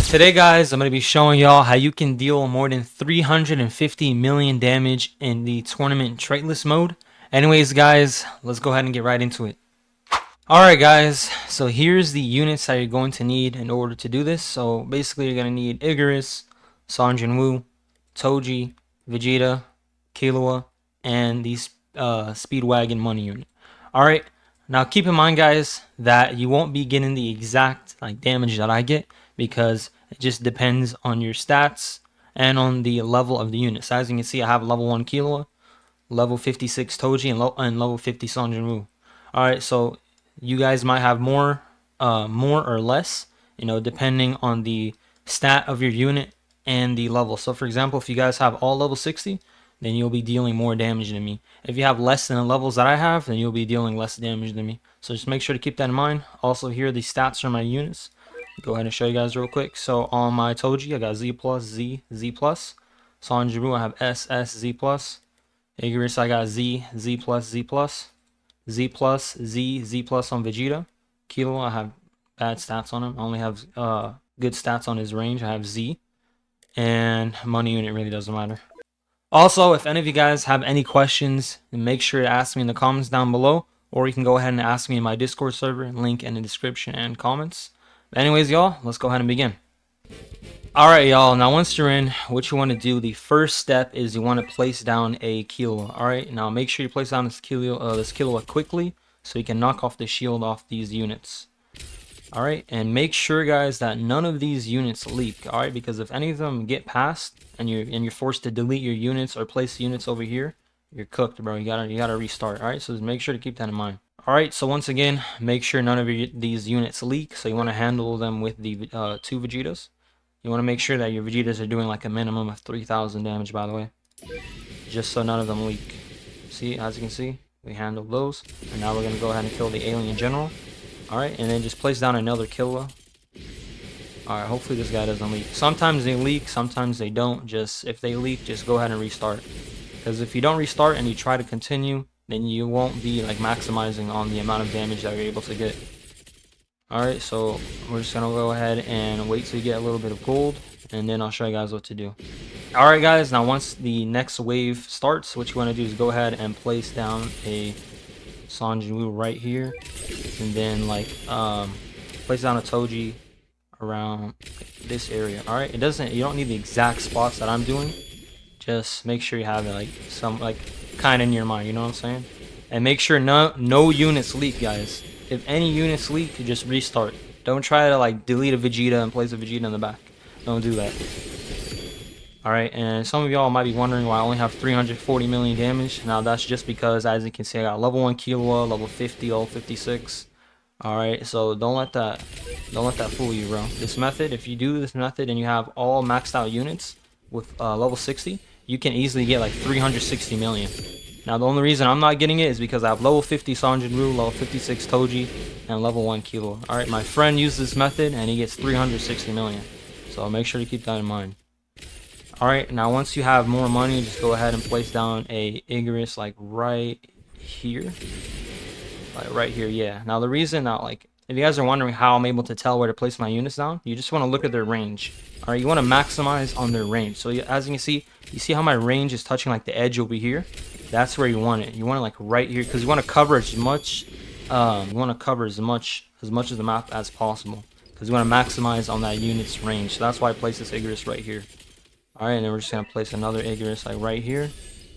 Today guys, I'm going to be showing y'all how you can deal more than 350 million damage in the tournament Traitless mode. Anyways guys, let's go ahead and get right into it. Alright guys, so here's the units that you're going to need in order to do this. So basically you're going to need Icarus, Sanjin Wu, Toji, Vegeta, Killua, and the Speedwagon money unit. Alright, now keep in mind guys that you won't be getting the exact damage that I get because it just depends on your stats and on the level of the unit. So as you can see, I have level 1 Killua, level 56 Toji, and level 50 Sanjin Wu. Alright, so you guys might have more or less, depending on the stat of your unit and the level. So for example, if you guys have all level 60, then you'll be dealing more damage than me. If you have less than the levels that I have, then you'll be dealing less damage than me. So just make sure to keep that in mind. Also, here are the stats for my units. Go ahead and show you guys real quick. So on my Toji, I got Z plus, Z, Z plus. Sanjin Wu, I have S, S, Z plus. Icarus, I got Z, Z plus, Z plus. Z plus, Z, Z plus on Vegeta. Killua, I have bad stats on him. I only have good stats on his range. I have Z. And money unit really doesn't matter. Also, if any of you guys have any questions, make sure to ask me in the comments down below. Or you can go ahead and ask me in my Discord server. Link in the description and comments. But anyways, y'all, let's go ahead and begin. Alright y'all, now once you're in, what you want to do, the first step is you want to place down a Killua. Alright, now make sure you place down this Killua quickly so you can knock off the shield off these units. Alright, and make sure guys that none of these units leak, alright, because if any of them get past and you're forced to delete your units or place units over here, you're cooked, bro. You gotta restart. Alright, so just make sure to keep that in mind. Alright, so once again, make sure none of these units leak, so you want to handle them with the 2 Vegetas. You want to make sure that your Vegetas are doing like a minimum of 3,000 damage, by the way. Just so none of them leak. See, as you can see, we handled those. And now we're going to go ahead and kill the alien general. Alright, and then just place down another Killua. Alright, hopefully this guy doesn't leak. Sometimes they leak, sometimes they don't. If they leak, just go ahead and restart. Because if you don't restart and you try to continue, then you won't be like maximizing on the amount of damage that you're able to get. Alright, so we're just gonna go ahead and wait till you get a little bit of gold, and then I'll show you guys what to do. Alright guys, now once the next wave starts, what you want to do is go ahead and place down a Sanjin Wu right here, and then place down a Toji around this area. Alright, you don't need the exact spots that I'm doing, just make sure you have it some kind of in your mind, you know what I'm saying? And make sure no units leak, guys. If any units leak, you just restart. Don't try to delete a Vegeta and place a Vegeta in the back. Don't do that. Alright, and some of y'all might be wondering why I only have 340 million damage. Now that's just because, as you can see, I got level 1 Killua, level 50, level 56. Alright, so don't let that fool you, bro. This method, if you do this method and you have all maxed out units with level 60, you can easily get like 360 million. Now, the only reason I'm not getting it is because I have level 50 Sanjin Wu, level 56 Toji, and level 1 Killua. Alright, my friend used this method, and he gets 360 million. So make sure to keep that in mind. Alright, now once you have more money, just go ahead and place down a Icarus, right here. Right here, yeah. Now, the reason if you guys are wondering how I'm able to tell where to place my units down, you just want to look at their range. Alright, you want to maximize on their range. So as you can see, how my range is touching the edge over here? That's where you want it. You want it right here, because you want to cover as much. You want to cover as much of the map as possible, because you want to maximize on that unit's range. So that's why I place this Icarus right here. All right, and then we're just gonna place another Icarus right here.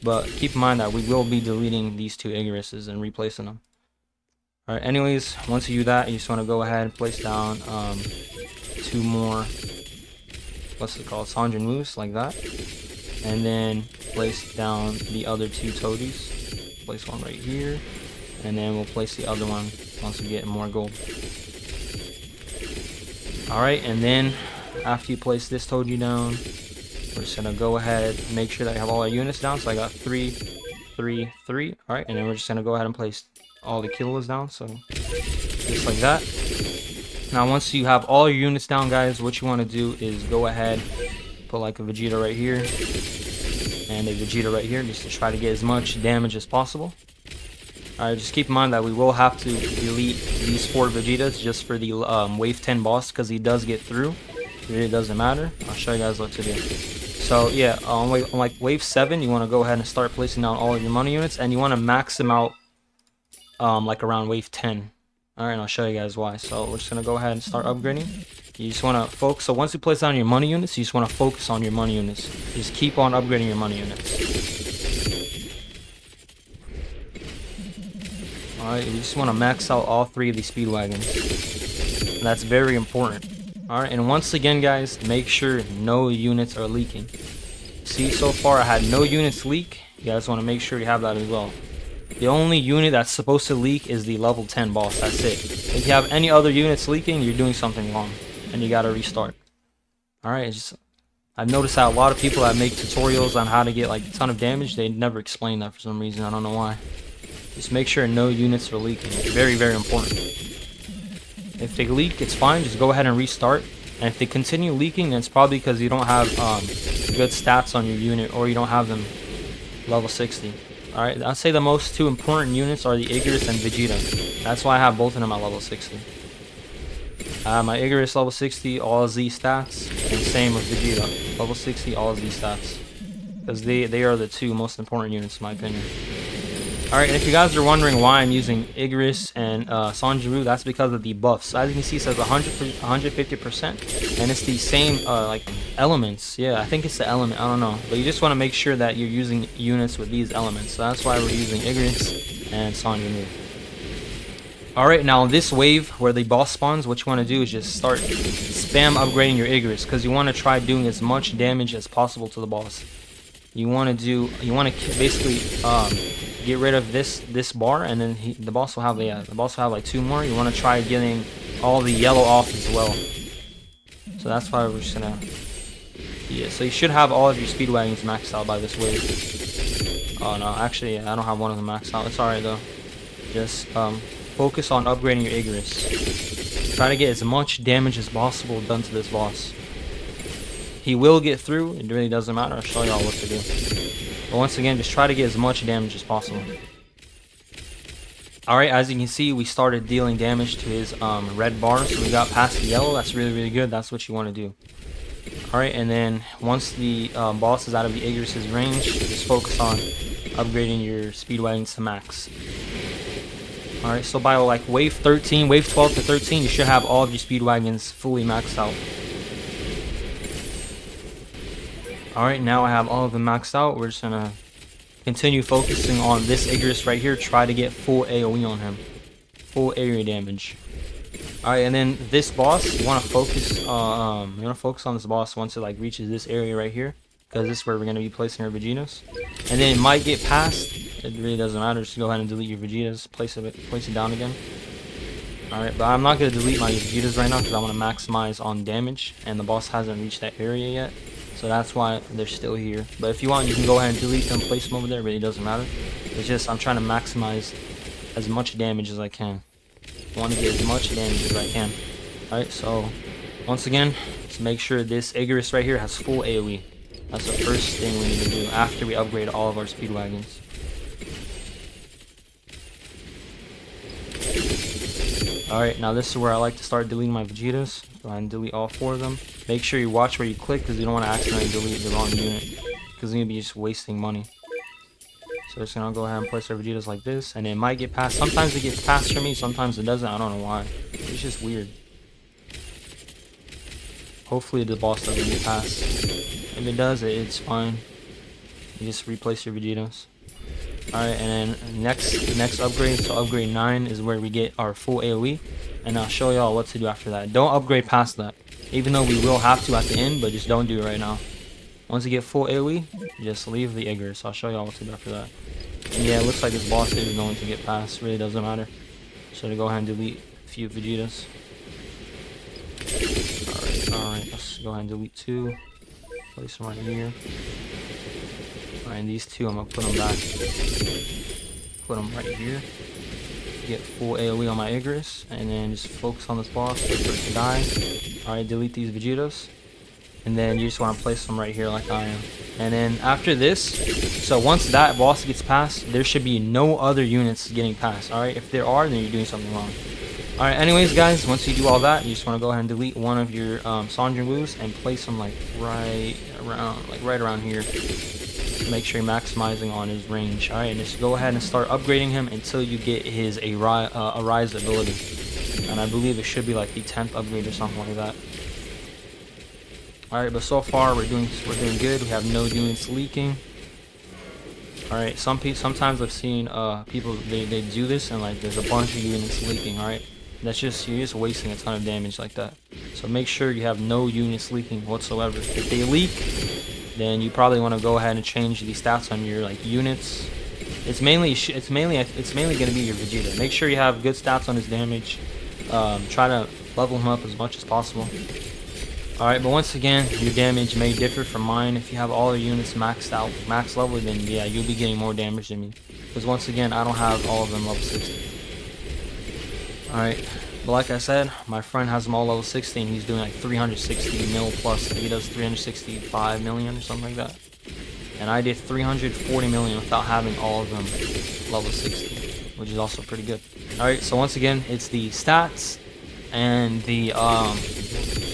But keep in mind that we will be deleting these 2 Icaruses and replacing them. All right. Anyways, once you do that, you just want to go ahead and place down 2 more. What's it called? Sanjin Wus, like that. And then place down the other 2 Todis. Place one right here. And then we'll place the other one once we get more gold. Alright, and then after you place this Toji down, we're just going to go ahead and make sure that you have all our units down. So I got 3, 3, 3. Alright, and then we're just going to go ahead and place all the Killuas down. So just like that. Now once you have all your units down, guys, what you want to do is go ahead, put a Vegeta right here and a Vegeta right here, just to try to get as much damage as possible. Alright, just keep in mind that we will have to delete these 4 Vegetas just for the wave 10 boss, because he does get through. It really doesn't matter. I'll show you guys what to do. So yeah, on like wave 7, you want to go ahead and start placing down all of your money units, and you want to max them out like around wave 10. All right, and I'll show you guys why. So we're just gonna go ahead and start upgrading. You just want to focus. So once you place down your money units, you just want to focus on your money units. Just keep on upgrading your money units. All right, you just want to max out all 3 of these speed wagons. And that's very important. All right, and once again, guys, make sure no units are leaking. See, so far I had no units leak. You guys want to make sure you have that as well. The only unit that's supposed to leak is the level 10 boss. That's it. If you have any other units leaking, you're doing something wrong, and you gotta restart. All right, I've noticed that a lot of people that make tutorials on how to get like a ton of damage, they never explain that for some reason. I don't know why. Just make sure no units are leaking. It's very, very important. If they leak, it's fine. Just go ahead and restart. And if they continue leaking, then it's probably because you don't have good stats on your unit, or you don't have them level 60. Alright, I'd say the most 2 important units are the Icarus and Vegeta. That's why I have both of them at level 60. My Icarus level 60, all Z stats, and same with Vegeta. Level 60, all Z stats. Because they are the 2 most important units in my opinion. Alright, and if you guys are wondering why I'm using Icarus and Sanjiru, that's because of the buffs. As you can see, it says 150%, and it's the same like elements. Yeah, I think it's the element, I don't know. But you just want to make sure that you're using units with these elements. So that's why we're using Icarus and Sanjiru. Alright, now this wave where the boss spawns, what you want to do is just start spam upgrading your Icarus, because you want to try doing as much damage as possible to the boss. You want to basically get rid of this bar, and then the boss will have like 2 more. You want to try getting all the yellow off as well. So that's why we're just gonna, yeah. So you should have all of your speed wagons maxed out by this wave. Oh no, actually I don't have one of them maxed out. It's alright though. Just focus on upgrading your Icarus. Try to get as much damage as possible done to this boss. He will get through. It really doesn't matter. I'll show y'all what to do. But once again, just try to get as much damage as possible. Alright, as you can see, we started dealing damage to his red bar. So we got past the yellow. That's really, really good. That's what you want to do. Alright, and then once the boss is out of the Icarus' range, just focus on upgrading your speed wagons to max. Alright, so by like wave 13, wave 12 to 13, you should have all of your speed wagons fully maxed out. Alright, now I have all of them maxed out. We're just gonna continue focusing on this Icarus right here. Try to get full AoE on him. Full area damage. Alright, and then this boss, you wanna focus on this boss once it like reaches this area right here. Because this is where we're gonna be placing our Vegetas. And then it might get past. It really doesn't matter. Just go ahead and delete your Vegetas. Place it down again. Alright, but I'm not gonna delete my Vegetas right now because I wanna maximize on damage, and the boss hasn't reached that area yet. So that's why they're still here. But if you want, you can go ahead and delete them, place them over there. It really doesn't matter. It's just I'm trying to maximize as much damage as I can. I want to get as much damage as I can. Alright, so once again, just make sure this Icarus right here has full AoE. That's the first thing we need to do after we upgrade all of our speed wagons. Alright, now this is where I like to start deleting my Vegetas. Go ahead and delete all 4 of them. Make sure you watch where you click because you don't want to accidentally delete the wrong unit, because then you'll be just wasting money. So just gonna go ahead and place our Vegetas like this, and it might get past. Sometimes it gets past for me, sometimes it doesn't. I don't know why. It's just weird. Hopefully the boss doesn't get past. If it does, it's fine. You just replace your Vegetas. Alright, and then next upgrade, so upgrade 9 is where we get our full AoE, and I'll show y'all what to do after that. Don't upgrade past that, even though we will have to at the end, but just don't do it right now. Once you get full AoE, just leave the Icarus. I'll show y'all what to do after that. And yeah, it looks like this boss is going to get past. Really doesn't matter. So to go ahead and delete a few Vegetas. Alright, let's go ahead and delete 2. Place them right here. Alright, and these 2, I'm gonna put them back. Put them right here. Get full AoE on my Icarus, and then just focus on this boss, wait for it to die. Alright, delete these Vegetas. And then you just want to place them right here like I am. And then after this, so once that boss gets past, there should be no other units getting past. Alright, if there are, then you're doing something wrong. Alright, anyways guys, once you do all that, you just want to go ahead and delete one of your Sanjin Woos and place them like right around here. Make sure you're maximizing on his range. Alright, and just go ahead and start upgrading him until you get his Arise ability. And I believe it should be like the 10th upgrade or something like that. Alright, but so far we're doing good. We have no units leaking. Alright, sometimes I've seen people they do this and like there's a bunch of units leaking. Alright, you're just wasting a ton of damage like that. So make sure you have no units leaking whatsoever. If they leak, then you probably want to go ahead and change the stats on your like units. It's mainly going to be your Vegeta. Make sure you have good stats on his damage. Try to level him up as much as possible. Alright, but once again, your damage may differ from mine. If you have all your units maxed out, max level, then yeah, you'll be getting more damage than me. Because once again, I don't have all of them level 60. Alright, but like I said, my friend has them all level 60 and he's doing like 360 mil plus. He does 365 million or something like that. And I did 340 million without having all of them level 60, which is also pretty good. Alright, so once again, it's the stats and the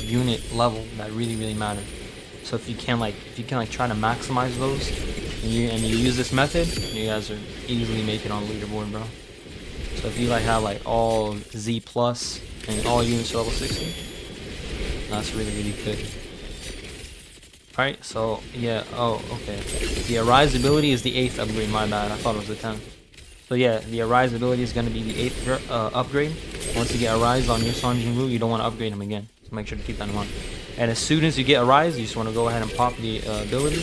unit level that really matter. So if you can try to maximize those and you use this method, you guys are easily making on the leaderboard, bro. So if you like have like all Z plus and all units level 60, that's really good. Alright, so yeah, oh okay. The Arise ability is the 8th upgrade, my bad. I thought it was the 10th. So yeah, the Arise ability is gonna be the 8th upgrade. Once you get Arise on your Sanjin Woo, you don't want to upgrade him again. So make sure to keep that in mind. And as soon as you get Arise, you just want to go ahead and pop the ability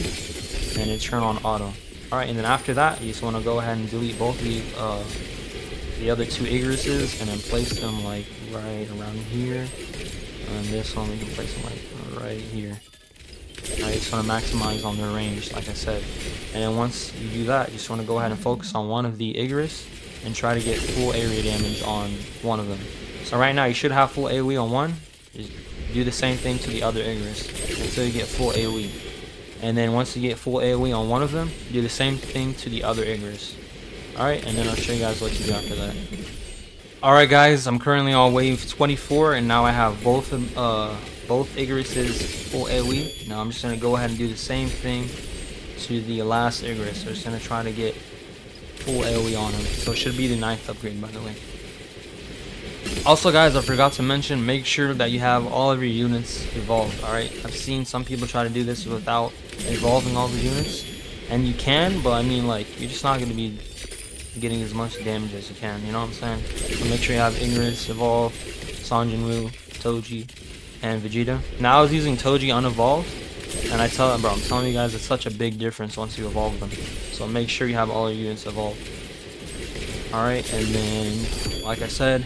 and it turn on auto. Alright, and then after that, you just want to go ahead and delete both the other 2 Igrises and then place them like right around here. And this one we can place them like right here. I just want to maximize on their range, like I said. And then once you do that, you just want to go ahead and focus on one of the Igris and try to get full area damage on one of them. So right now you should have full AoE on one. Just do the same thing to the other Igris until you get full AoE. And then once you get full AoE on one of them, do the same thing to the other Igris. Alright, and then I'll show you guys what to do after that. Alright guys, I'm currently on wave 24 and now I have both Igrises full AoE. Now I'm just going to go ahead and do the same thing to the last Igris. So I'm just going to try to get full AoE on him. So it should be the 9th upgrade, by the way. Also guys, I forgot to mention, make sure that you have all of your units evolved. Alright, I've seen some people try to do this without evolving all the units. And you can, but I mean like, you're just not going to be getting as much damage as you can, you know what I'm saying? So make sure you have Igris evolved, Sanjin Woo, Toji, and Vegeta. Now I was using Toji unevolved, and I'm telling you guys, it's such a big difference once you evolve them. So make sure you have all your units evolved. Alright, and then, like I said,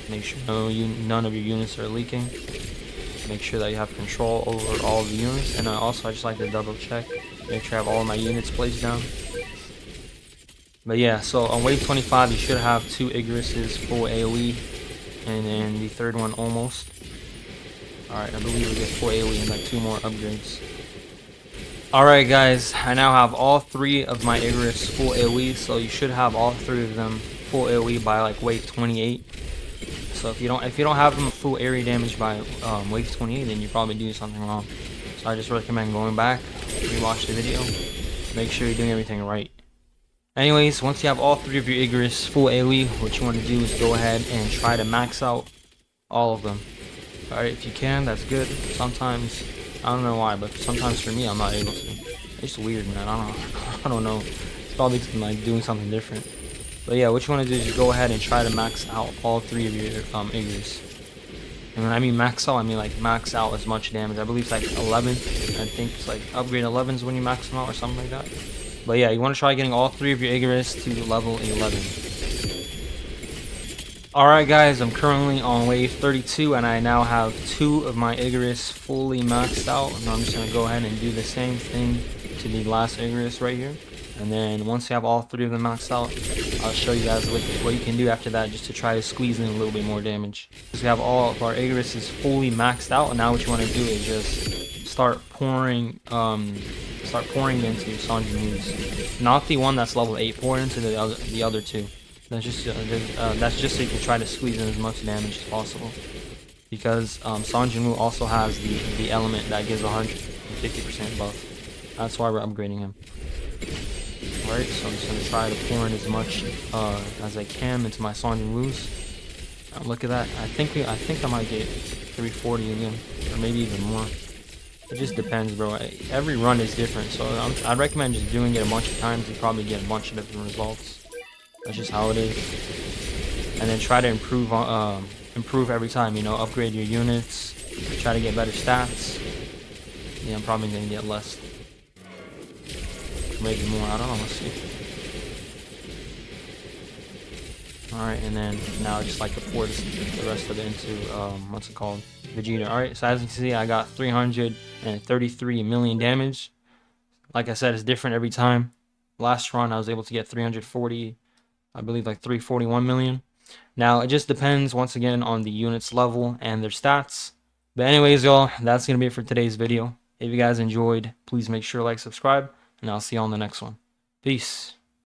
make sure none of your units are leaking. Make sure that you have control over all of the units, and I just like to double check, make sure I have all of my units placed down. But yeah, so on wave 25 you should have 2 Igrises full AoE, and then the 3rd one almost. Alright, I believe we get full AoE and like 2 more upgrades. Alright guys, I now have all 3 of my Igris full AoE, so you should have all 3 of them full AoE by like wave 28. So if you don't have them full area damage by wave 28, then you're probably doing something wrong. So I just recommend going back, rewatch the video, make sure you're doing everything right. Anyways, once you have all 3 of your Igris full AoE, what you want to do is go ahead and try to max out all of them. Alright, if you can, that's good. Sometimes, I don't know why, but sometimes for me, I'm not able to. It's weird, man. I don't know. It's probably like doing something different. But yeah, what you want to do is just go ahead and try to max out all 3 of your Igris. And when I mean max out, I mean like max out as much damage. I believe it's like 11. I think it's like upgrade 11s when you max them out or something like that. But yeah, you want to try getting all 3 of your Igris to level 11. Alright guys, I'm currently on wave 32 and I now have 2 of my Igris fully maxed out. And I'm just going to go ahead and do the same thing to the last Igris right here. And then once you have all 3 of them maxed out, I'll show you guys what you can do after that just to try to squeeze in a little bit more damage. Because we have all of our Igris fully maxed out, and now what you want to do is just start pouring into your Sanjin Woos. Not the one that's level 8, pour into the other 2. That's just so you can try to squeeze in as much damage as possible. Because Son Jinwoo also has the element that gives 150% buff. That's why we're upgrading him. Alright, so I'm just gonna try to pour in as much as I can into my Son Jinwoos. Look at that. I think I might get 340 again, or maybe even more. It just depends, bro. Every run is different, so I recommend just doing it a bunch of times. You probably get a bunch of different results. That's just how it is. And then try to improve every time. You know, upgrade your units. Try to get better stats. Yeah, I'm probably gonna get less, maybe more. I don't know. Let's see. Alright, and then now I just like to pour the rest of it into, what's it called? Vegeta. Alright, so as you can see, I got 333 million damage. Like I said, it's different every time. Last run, I was able to get 340, I believe like 341 million. Now, it just depends, once again, on the unit's level and their stats. But anyways, y'all, that's going to be it for today's video. If you guys enjoyed, please make sure to like, subscribe, and I'll see you on the next one. Peace.